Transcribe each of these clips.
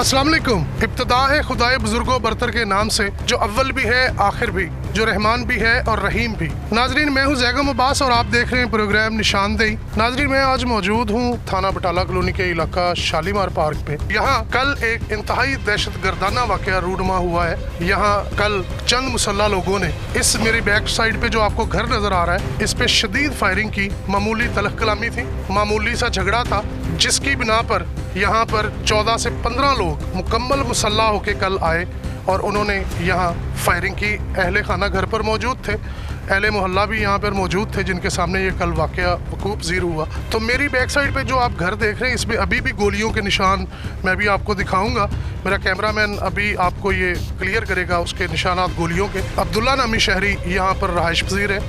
अस्सलाम वालेकुम। इब्तिदा है खुदाए बुजुर्गो बरतर के नाम से, जो अव्वल भी है आखिर भी, जो रहमान भी है और रहीम भी। नाजरीन, मैं हूँ जैगम अब्बास और आप देख रहे हैं प्रोग्राम निशानदेही। नाजरीन, मैं आज मौजूद हूँ थाना बटाला कॉलोनी के इलाका शालीमार पार्क पे। यहाँ कल एक इंतहाई दहशत गर्दाना वाकया रूनुमा हुआ है। यहाँ कल चंद मुसल्ला लोगों ने इस मेरी बैक साइड पे जो आपको घर नजर आ रहा है, इस पे शदीद फायरिंग की। मामूली तलख कलामी थी, मामूली सा झगड़ा था, जिसकी बिना पर यहाँ पर 14 से 15 लोग मुकम्मल मुसल्ला होके कल आए और उन्होंने यहाँ फायरिंग की। अहले खाना घर पर मौजूद थे, अहले मोहल्ला भी यहाँ पर मौजूद थे, जिनके सामने ये कल वाकया वकूफ़ ज़ीर हुआ। तो मेरी बैक साइड पे जो आप घर देख रहे हैं, इसमें अभी भी गोलियों के निशान मैं भी आपको दिखाऊंगा। मेरा कैमरामैन अभी आपको ये क्लियर करेगा उसके निशानात गोलियों के। अब्दुल्ला नामी शहरी यहाँ पर रहाइश पजीर है,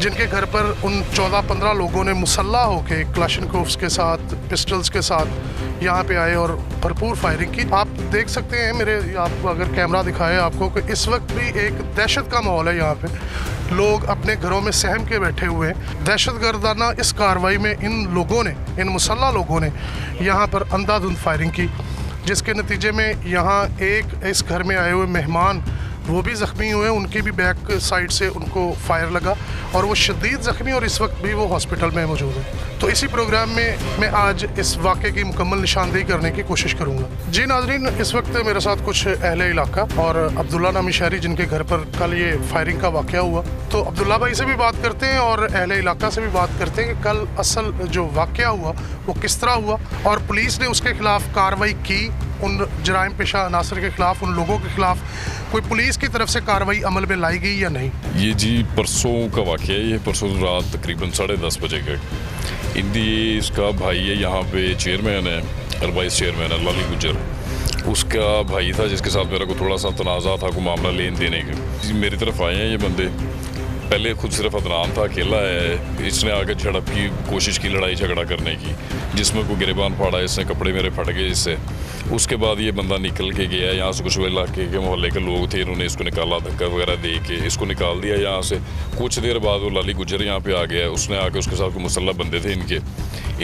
जिनके घर पर उन 14-15 लोगों ने मुसल्ला होके क्लाशनकोव्स के साथ, पिस्टल्स के साथ यहाँ पे आए और भरपूर फायरिंग की। आप देख सकते हैं मेरे, आप अगर कैमरा दिखाए आपको, कि इस वक्त भी एक दहशत का माहौल है। यहाँ पे लोग अपने घरों में सहम के बैठे हुए हैं। दहशत गर्दाना इस कार्रवाई में इन लोगों ने, इन मुसल्ला लोगों ने यहाँ पर अंधाधुंध फायरिंग की, जिसके नतीजे में यहाँ एक इस घर में आए हुए मेहमान वो भी ज़ख्मी हुए। उनकी भी बैक साइड से उनको फायर लगा और वो शदीद ज़ख्मी, और इस वक्त भी वो हॉस्पिटल में मौजूद है। तो इसी प्रोग्राम में मैं आज इस वाक़े की मुकम्मल निशानदेही करने की कोशिश करूँगा। जी नाज़रीन, इस वक्त मेरे साथ कुछ अहले इलाका और अब्दुल्ला नामी शहरी, जिनके घर पर कल ये फायरिंग का वाक़या हुआ। तो अब्दुल्ला भाई से भी बात करते हैं और अहले इलाका से भी बात करते हैं कि कल असल जो वाक़या हुआ वो किस तरह हुआ और पुलिस ने उसके ख़िलाफ़ कार्रवाई की। उन जराइम पेशा अनासर के ख़िलाफ़, उन लोगों के ख़िलाफ़ कोई पुलिस की तरफ से कार्रवाई अमल में लाई गई या नहीं? ये जी परसों का वाक़या है। ये परसों रात तकरीबन 10:30 बजे का। इसका भाई है, यहाँ पे चेयरमैन है और वाइस चेयरमैन है लाली गुजर। उसका भाई था जिसके साथ मेरा को थोड़ा सा तनाज़ा था, को मामला लेन देने का। मेरी तरफ आए हैं ये बंदे। पहले खुद सिर्फ अदनान था, अकेला है। इसने आगे झड़प की कोशिश की, लड़ाई झगड़ा करने की, जिसमें को गिरेबान फाड़ा। इसने कपड़े मेरे फट गए इससे। उसके बाद ये बंदा निकल के गया। यहाँ से कुछ इलाके के मोहल्ले के लोग थे, इन्होंने इसको निकाला, धक्का वगैरह दे के इसको निकाल दिया यहाँ से। कुछ देर बाद वो लाली गुजर यहाँ पे आ गया। उसने आके, उसके साथ कोई मुसल्ला बंदे थे इनके।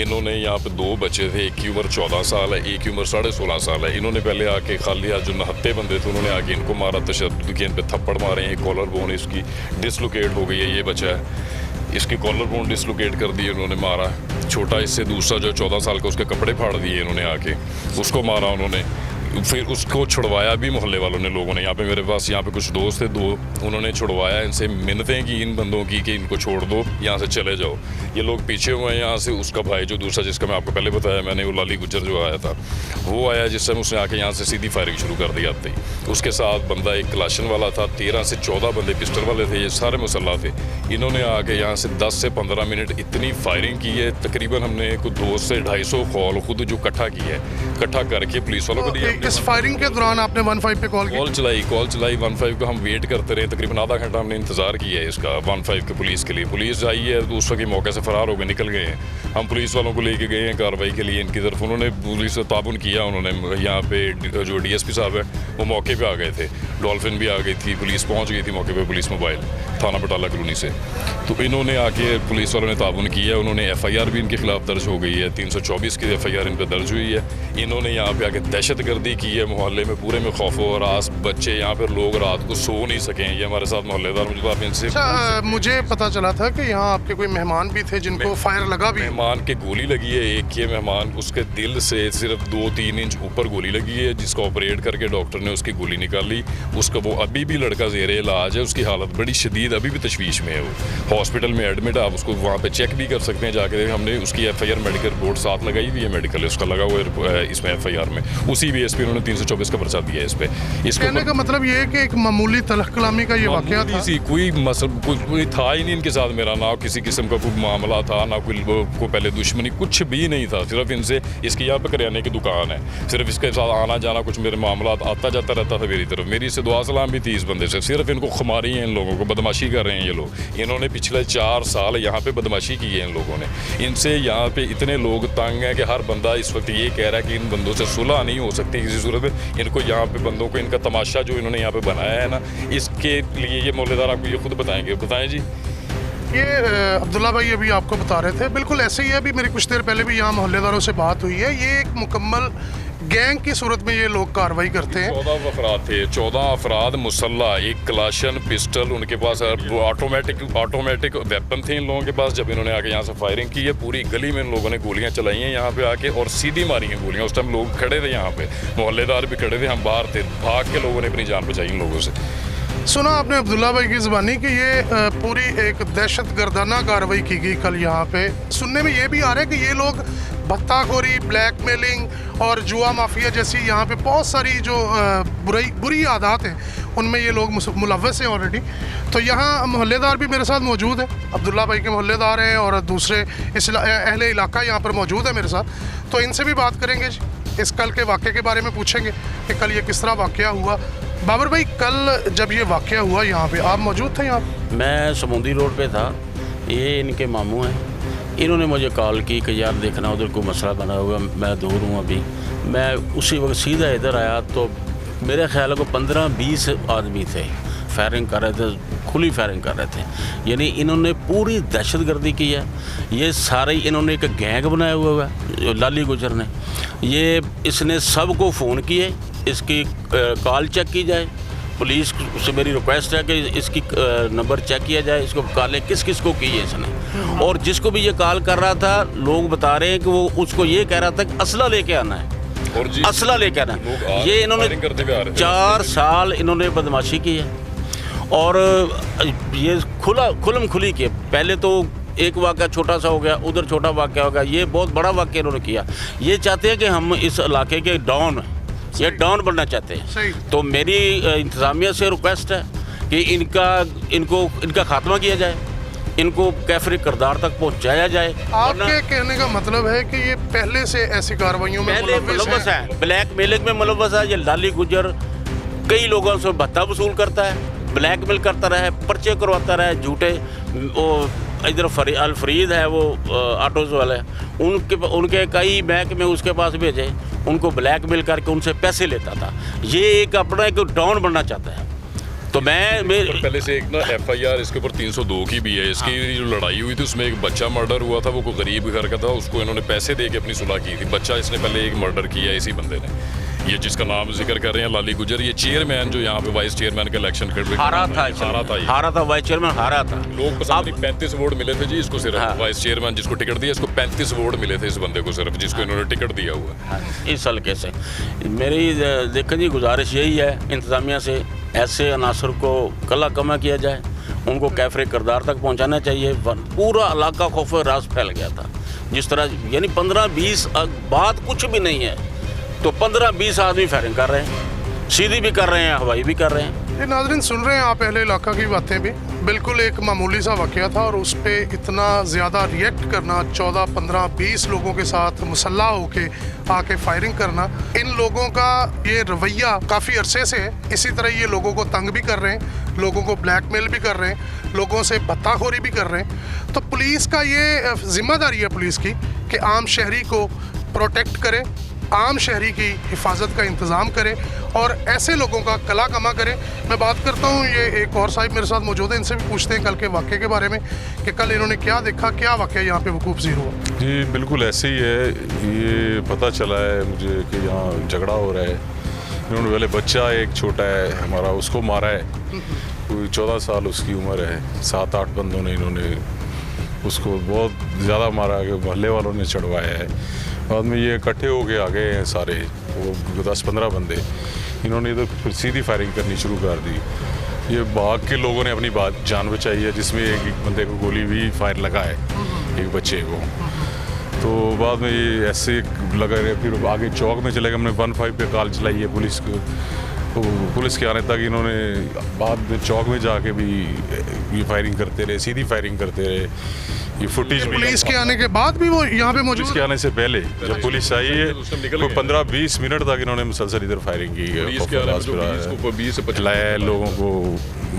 इन्होंने यहाँ पे 2 बच्चे थे, एक की उम्र 14 साल है, एक की उम्र 16.5 साल है। इन्होंने पहले आके खाली हाथ जो नहत्ते बंदे थे, उन्होंने आके इनको मारा, तशद्दुद के इन पे थप्पड़ मारे हैं। कॉलर बोन इसकी डिसलोकेट हो गई है, ये बच्चा है, इसकी कॉलर बोन डिसलोकेट कर दी उन्होंने, मारा। छोटा इससे दूसरा जो 14 साल का, उसके कपड़े फाड़ दिए इन्होंने आके, उसको मारा उन्होंने। फिर उसको छुड़वाया भी मोहल्ले वालों ने, लोगों ने। यहाँ पे मेरे पास यहाँ पे कुछ दोस्त थे 2, उन्होंने छुड़वाया। इनसे मिन्नतें की इन बंदों की कि इनको छोड़ दो, यहाँ से चले जाओ। ये लोग पीछे हुए हैं यहाँ से। उसका भाई जो दूसरा, जिसका मैं आपको पहले बताया मैंने, वो लाली गुजर जो आया था, वो आया जिस टाइम। उसने आके यहाँ से सीधी फायरिंग शुरू कर दी आते ही। उसके साथ बंदा एक क्लाशन वाला था, 13 से 14 बंदे पिस्टल वाले थे, ये सारे मुसल्ला थे। इन्होंने आके यहाँ से 10 से 15 मिनट इतनी फायरिंग की है। तकरीबन हमने कुछ 2 से 250 कॉल खुद जो इकट्ठा की है, इकट्ठा करके पुलिस वालों को दिया। इस फायरिंग के दौरान आपने 15 पे कॉल चलाई 15 को हम वेट करते रहे। तकरीबन आधा घंटा हमने इंतजार किया है इसका 15 के पुलिस के लिए। पुलिस आई है तो उस वक्त मौके से फरार हो गए, निकल गए हैं। हम पुलिस वालों को लेके गए हैं कार्रवाई के लिए इनकी तरफ। उन्होंने पुलिस से ताबुन किया। उन्होंने यहाँ पे जो DSP साहब है वो मौके पे आ गए थे, डॉल्फिन भी आ गई थी, पुलिस पहुँच गई थी मौके पे, पुलिस मोबाइल थाना बटाला कॉलोनी से। तो इन्होंने आके, पुलिस वालों ने ताबुन किया। उन्होंने FIR भी इनके खिलाफ दर्ज हो गई है, 324 की FIR इन पर दर्ज हुई है। इन्होंने यहाँ पे आके दहशत गर्दी की है मोहल्ले में, पूरे में खौफ और आस। बच्चे यहाँ पर लोग रात को सो नहीं सकें। ये हमारे साथ मोहल्लेदार मुझे आप इनसे। मुझे पता चला था कि यहाँ आपके कोई मेहमान भी थे जिनको फायर लगा भी। मेहमान के गोली लगी है, एक के मेहमान, उसके दिल से सिर्फ 2-3 इंच ऊपर गोली लगी है, जिसको ऑपरेट करके डॉक्टर ने उसकी गोली निकाली। उसका वो अभी भी लड़का ज़ेरे इलाज है, उसकी हालत बड़ी शदीद, अभी भी तशवीश में है। वो हॉस्पिटल में एडमिट है, आप उसको वहाँ पे चेक भी कर सकते हैं जाके। हमने उसकी FIR मेडिकल रिपोर्ट साथ लगाई हुई है, मेडिकल इसका लगा हुआ है इसमें FIR में। उसी बेस पे उन्होंने 324 का पर्चा दिया है इस पे। इसको कहने का मतलब ये है कि एक मामूली तलख कलामी का ये वाकया था। कोई था ही नहीं इनके साथ मेरा, ना किसी किस्म का कोई मामला था, ना कोई को पहले दुश्मनी, कुछ भी नहीं था। सिर्फ इनसे, इसकी यहाँ पे करियाने की दुकान है, सिर्फ इसके साथ आना जाना, कुछ मेरे मामला आता जाता रहता था मेरी तरफ। मेरी इससे दुआ सलाम भी थी इस बंदे से। सिर्फ इनको खुमारी है, इन लोगों को बदमाशी कर रहे हैं ये लोग। इन्होंने पिछले 4 साल यहाँ पे बदमाशी की है इन लोगों ने। इनसे यहाँ पे इतने लोग तंग हैं कि हर बंदा इस वक्त ये कह रहा है कि इन बंदों से सुलह नहीं हो सकती किसी सूरत में। इनको यहाँ पे बंदों को, इनका तमाशा जो इन्होंने यहाँ पे बनाया है ना, इसके लिए ये मोहल्लेदार आपको ये खुद बताएंगे। बताएं जी। ये अब्दुल्ला भाई अभी आपको बता रहे थे, बिल्कुल ऐसे ही है। अभी मेरी कुछ देर पहले भी यहाँ मोहल्लेदारों से बात हुई है। ये एक मुकम्मल गैंग की सूरत में ये लोग कार्रवाई करते हैं। 14 अफराद थे, 14 अफराद मुसल्ला, एक कलाशन पिस्टल, उनके पास ऑटोमेटिक वेपन थे इन लोगों के पास। जब इन्होंने आके यहाँ से फायरिंग की है, पूरी गली में इन लोगों ने गोलियां चलाई हैं यहाँ पे आके और सीधी मारी हैं गोलियां। उस टाइम लोग खड़े थे यहाँ पे, मोहल्लेदार भी खड़े थे, हम बाहर थे, भाग के लोगों ने अपनी जान बचाई इन लोगों से। सुना आपने अब्दुल्ला भाई की ज़बानी कि ये पूरी एक दहशत गर्दाना कार्रवाई की गई कल यहाँ पे। सुनने में ये भी आ रहा है कि ये लोग भत्ताखोरी, ब्लैकमेलिंग और जुआ माफिया जैसी यहाँ पे बहुत सारी जो बुरी आदत हैं उनमें ये लोग मुलव्वस हैं ऑलरेडी। तो यहाँ मोहल्लेदार भी मेरे साथ मौजूद है, अब्दुल्ला भाई के मोहल्लेदार हैं और दूसरे अहले इलाका यहाँ पर मौजूद है मेरे साथ। तो इनसे भी बात करेंगे, इस कल के वाक़े के बारे में पूछेंगे कि कल ये किस तरह वाक़या हुआ। बाबर भाई, कल जब ये वाक़या हुआ यहाँ पे आप मौजूद थे? यहाँ मैं समुंदी रोड पे था, ये इनके मामू हैं। इन्होंने मुझे कॉल की कि यार देखना उधर कोई मसला बना हुआ, मैं दूर हूँ अभी। मैं उसी वक्त सीधा इधर आया तो मेरे ख्याल को 15-20 आदमी थे, फायरिंग कर रहे थे, खुली फायरिंग कर रहे थे। यानी इन्होंने पूरी दहशतगर्दी की है। ये सारे इन्होंने एक गैंग बनाया हुआ है लाली गुजर ने। ये इसने सबको फ़ोन किए, इसकी कॉल चेक की जाए। पुलिस से मेरी रिक्वेस्ट है कि इसकी नंबर चेक किया जाए, इसको कॉलें किस किस को की है इसने। और जिसको भी ये कॉल कर रहा था, लोग बता रहे हैं कि वो उसको ये कह रहा था कि असला लेके आना है, और असला लेके आना है। ये इन्होंने 4 साल इन्होंने बदमाशी की है और ये खुलम खुली की। पहले तो एक वाक़या छोटा सा हो गया, उधर छोटा वाक़या हो गया, ये बहुत बड़ा वाक़या इन्होंने किया। ये चाहते हैं कि हम इस इलाके के डॉन, ये डॉन बनना चाहते हैं। तो मेरी इंतज़ामिया से रिक्वेस्ट है कि इनका खात्मा किया जाए, इनको कैफरी किरदार तक पहुंचाया जाए। आपके कहने का मतलब है कि ये पहले से ऐसी कार्रवाइयों में मुलव्वस है, ब्लैकमेलिंग में मुलव्वस है। ये लाली गुजर कई लोगों से भत्ता वसूल करता है, ब्लैकमेल करता रहा है, पर्चे करवाता रहा है झूठे। वो इधर अल फरीद है, वो ऑटोज़ वाले, उनके कई महकमे उसके पास भेजे, उनको ब्लैकमेल करके उनसे पैसे लेता था। ये एक अपना एक डॉन बनना चाहता है। तो मैं पहले से एक ना FIR इसके ऊपर 302 की भी है। इसकी जो लड़ाई हुई थी उसमें एक बच्चा मर्डर हुआ था, वो कोई गरीब घर का था, उसको इन्होंने पैसे दे के अपनी सुलह की थी। बच्चा इसने पहले एक मर्डर किया इसी बंदे ने, ये जिसका नाम जिक्र कर रहे हैं लाली गुजर। ये चेयरमैन जो यहाँ पे वाइस चेयरमैन का इलेक्शन हारा था वाइस चेयरमैन हारा था। लोग पसंद 35 वोट मिले थे जी इसको सिर्फ। वाइस चेयरमैन जिसको टिकट दिया, इसको 35 वोट मिले थे इस बंदे को सिर्फ, जिसको इन्होंने टिकट दिया हुआ है। इस हल्के से मेरी देखें जी गुजारिश यही है इंतज़ामिया से, ऐसे अनासर को कला कमा किया जाए, उनको कैफरे किरदार तक पहुँचाना चाहिए। पूरा इलाका खौफ राज फैल गया था जिस तरह, यानी 15-20 बात कुछ भी नहीं है तो 15-20 आदमी फायरिंग कर रहे हैं, सीधी भी कर रहे हैं, हवाई भी कर रहे हैं। ये नाज़रीन सुन रहे हैं आप पहले इलाका की बातें भी, बिल्कुल एक मामूली सा वाक़या था और उस पर इतना ज़्यादा रिएक्ट करना, 14, 15, 20 लोगों के साथ मुसल्ला होके आके फायरिंग करना, इन लोगों का ये रवैया काफ़ी अरसे से है। इसी तरह ये लोगों को तंग भी कर रहे हैं, लोगों को ब्लैकमेल भी कर रहे हैं, लोगों से भत्ताखोरी भी कर रहे हैं। तो पुलिस का ये जिम्मेदारी है पुलिस की कि आम शहरी को प्रोटेक्ट करे, आम शहरी की हिफाजत का इंतज़ाम करे और ऐसे लोगों का कला कमा करे। मैं बात करता हूँ, ये एक और साहिब मेरे साथ मौजूद है, इनसे भी पूछते हैं कल के वाक़े के बारे में कि कल इन्होंने क्या देखा, क्या वाक़या यहाँ पे वकूफ़ ज़ीर हुआ। जी बिल्कुल ऐसे ही है। ये पता चला है मुझे कि यहाँ झगड़ा हो रहा है। इन्होंने पहले बच्चा एक छोटा है हमारा, उसको मारा है, कोई 14 साल उसकी उम्र है। 7-8 बंदों ने इन्होंने उसको बहुत ज़्यादा मारा कि मोहल्ले वालों ने चढ़वाया है। बाद में ये इकट्ठे हो गए आ गए हैं सारे, वो 10-15 बंदे। इन्होंने इधर फिर सीधी फायरिंग करनी शुरू कर दी। ये भाग के लोगों ने अपनी जान बचाई है, जिसमें एक बंदे को गोली भी फायर लगा है, एक बच्चे को। तो बाद में ये ऐसे लगा रहे, फिर आगे चौक में चले गए। हमने 15 पे कॉल चलाई है पुलिस को, तो पुलिस के आने तक इन्होंने बाद में चौक में जाके भी ये फायरिंग करते रहे, सीधी फायरिंग करते रहे। ये फुटेज पुलिस के आने के बाद भी वो यहाँ पे मौजूद, पुलिस के आने से पहले जब पुलिस आई है तो 15-20 मिनट तक इन्होंने मुसलसल इधर फायरिंग की है लोगों को।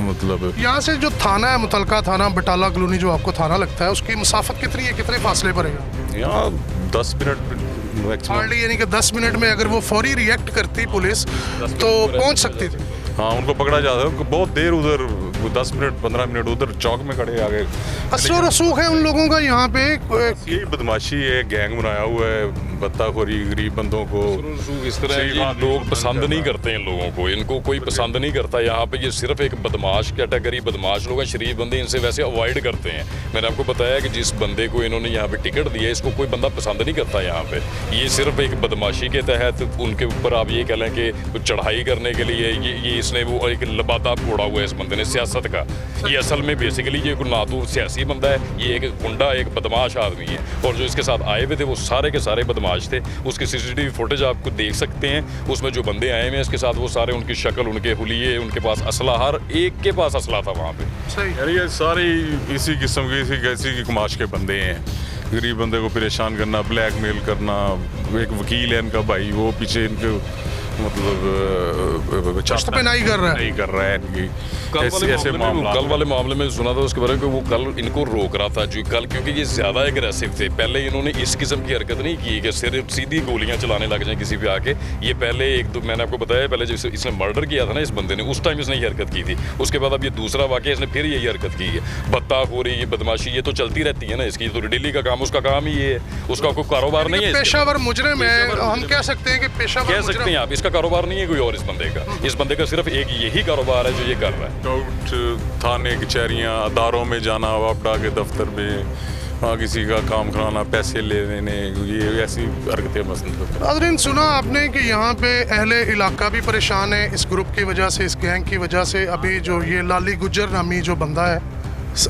मतलब यहाँ से जो थाना है, मुतलका थाना बटाला कॉलोनी जो आपको थाना लगता है, उसकी मुसाफत कितनी है, कितने फासले पर है? यहाँ 10 मिनट हार्डली, यानी कि 10 मिनट में अगर वो फौरी रिएक्ट करती पुलिस तो पहुँच सकती थी। हाँ, उनको पकड़ा जाता है। बहुत देर उधर 10 मिनट 15 मिनट उधर चौक में खड़े आ गए। असर रसूख है उन लोगों का यहाँ पे, यही बदमाशी है, गैंग बनाया हुआ है, बत्ताखोरी, गरीब बंदों को इस तरह सही ये बात लोग नहीं पसंद नहीं करना। करते इन लोगों को, इनको कोई पसंद नहीं करता यहाँ पे। ये सिर्फ एक बदमाश कैटेगरी, बदमाश लोग हैं, शरीफ बंदे इनसे वैसे अवॉइड करते हैं। मैंने आपको बताया कि जिस बंदे को इन्होंने यहाँ पे टिकट दिया इसको कोई बंदा पसंद नहीं करता यहाँ पे। ये सिर्फ एक बदमाशी के तहत उनके ऊपर आप ये कह लें कि चढ़ाई करने के लिए ये इसने वो एक लबादा फोड़ा हुआ है इस बंदे ने सियासत का। ये असल में बेसिकली ये ना तो सियासी बंदा है, ये एक गुंडा, एक बदमाश आदमी है। और जो इसके साथ आए हुए थे वो सारे के सारे बदमाश थे। उसकी सीसीटीवी फुटेज आपको देख सकते हैं, उसमें जो बंदे आए हुए हैं इसके साथ वो सारे, उनकी शक्ल, उनके हुलिये, उनके पास असला, हर एक के पास असला था वहाँ पे। सही। यार ये सारे इसी किस्म के, इसी की कमाश के बंदे हैं। गरीब बंदे को परेशान करना, ब्लैकमेल करना। एक वकील है इनका भाई, वो पीछे इनके मतलब पश्तपनाही कर रहा है। नहीं कर रहा है इनकी ऐसे मामला। कल वाले मामले में सुना था उसके बारे में कि वो कल इनको रोक रहा था जो कल, क्योंकि ये ज़्यादा एग्रेसिव थे। पहले इन्होंने इस किस्म की हरकत नहीं की कि सिर्फ सीधी गोलियां चलाने लग जाएं किसी पे आके। ये पहले एक दो, मैंने आपको बताया, पहले जब इसने मर्डर किया था ना इस बंदे ने, उस टाइम इसने ये हरकत की थी। उसके बाद अब ये दूसरा वाक़या, इसने फिर यही हरकत की है। बत्ताखोरी, ये बदमाशी, ये तो चलती रहती है ना इसकी। तो डेली का काम, उसका काम ही ये है, उसका कोई कारोबार नहीं है। पेशावर मुजरिम है, हम कह सकते हैं कि पेशावर कह सकते हैं आप, इसका कारोबार नहीं है कोई और इस बंदे का। इस बंदे का सिर्फ एक यही कारोबार है जो ये कर रहा है। कोर्ट, थाने, कचहरियाँ, अदारों में जाना, वापडा के दफ्तर में, वहाँ किसी का काम कराना, पैसे ले लेने, ये ऐसी हरकतें पसंद। नाज़रीन, सुना आपने कि यहाँ पे अहले इलाका भी परेशान है इस ग्रुप की वजह से, इस गैंग की वजह से। अभी जो ये लाली गुज्जर नामी जो बंदा है,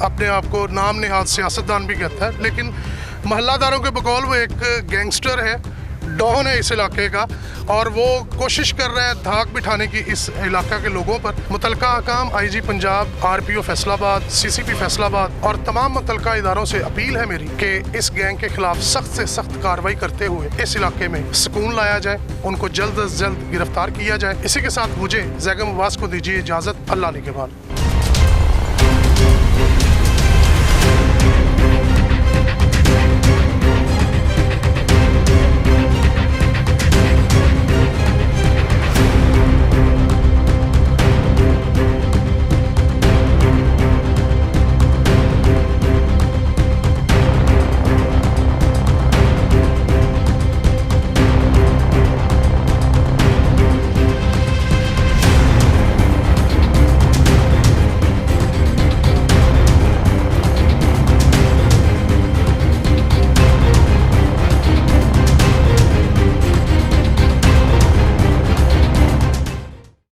अपने आप को नाम निहाद सियासतदान भी कहता है, लेकिन महल्लादारों के बकौल वो एक गैंगस्टर है, डॉन है इस इलाके का। और वो कोशिश कर रहा है धाक बिठाने की इस इलाका के लोगों पर। मुतलका Hakam, IG Punjab, RPO Faisalabad, CCP Faisalabad और तमाम मुतलका इदारों से अपील है मेरी कि इस गैंग के खिलाफ सख्त से सख्त कार्रवाई करते हुए इस इलाके में सुकून लाया जाए, उनको जल्द अज जल्द गिरफ्तार किया जाए। इसी के साथ मुझे ज़ैगम अब्बास को दीजिए इजाज़त। अल्लाह ने के बाद।